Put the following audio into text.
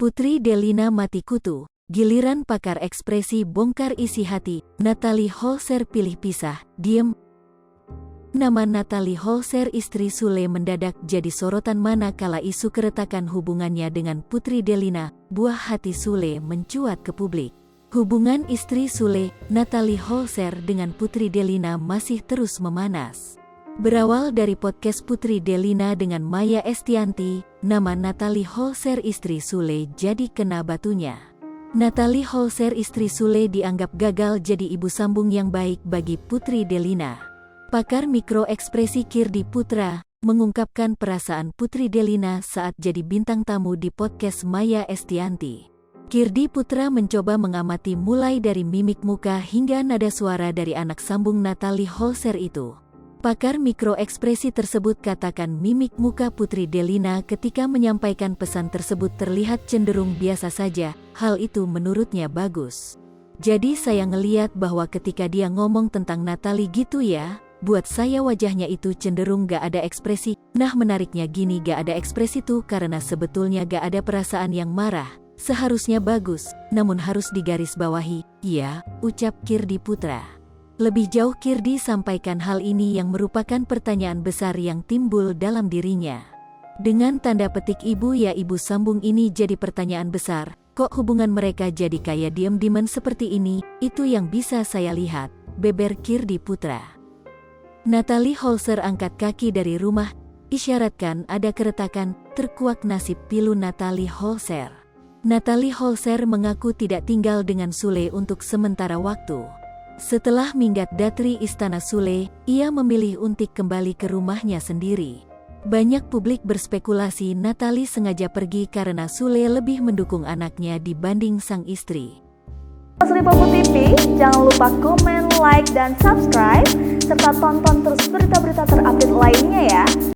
Putri Delina mati kutu, giliran pakar ekspresi bongkar isi hati, Natalie Holzer pilih pisah, diem. Nama Natalie Holzer istri Sule mendadak jadi sorotan manakala isu keretakan hubungannya dengan Putri Delina, buah hati Sule mencuat ke publik. Hubungan istri Sule, Natalie Holzer dengan Putri Delina masih terus memanas. Berawal dari podcast Putri Delina dengan Maya Estianty, nama Natalie Holzer istri Sule jadi kena batunya. Natalie Holzer istri Sule dianggap gagal jadi ibu sambung yang baik bagi Putri Delina. Pakar mikroekspresi Kirdi Putra mengungkapkan perasaan Putri Delina saat jadi bintang tamu di podcast Maya Estianty. Kirdi Putra mencoba mengamati mulai dari mimik muka hingga nada suara dari anak sambung Natalie Holzer itu. Pakar mikroekspresi tersebut katakan mimik muka Putri Delina ketika menyampaikan pesan tersebut terlihat cenderung biasa saja, hal itu menurutnya bagus. Jadi saya ngeliat bahwa ketika dia ngomong tentang Natalie gitu ya, buat saya wajahnya itu cenderung gak ada ekspresi. Nah menariknya gini, gak ada ekspresi tuh karena sebetulnya gak ada perasaan yang marah. Seharusnya bagus, namun harus digarisbawahi, ya, ucap Kirdi Putra. Lebih jauh Kirdi sampaikan hal ini yang merupakan pertanyaan besar yang timbul dalam dirinya. Dengan tanda petik ibu ya ibu sambung ini jadi pertanyaan besar, kok hubungan mereka jadi kayak diem-dieman seperti ini, itu yang bisa saya lihat, beber Kirdi Putra. Natalie Holzer angkat kaki dari rumah, isyaratkan ada keretakan, terkuak nasib pilu Natalie Holzer. Natalie Holzer mengaku tidak tinggal dengan Sule untuk sementara waktu. Setelah minggat dari Istana Sule, ia memilih untuk kembali ke rumahnya sendiri. Banyak publik berspekulasi Natalie sengaja pergi karena Sule lebih mendukung anaknya dibanding sang istri. Sripopo TV, jangan lupa komen, like, dan subscribe, serta tonton terus berita-berita terupdate lainnya ya.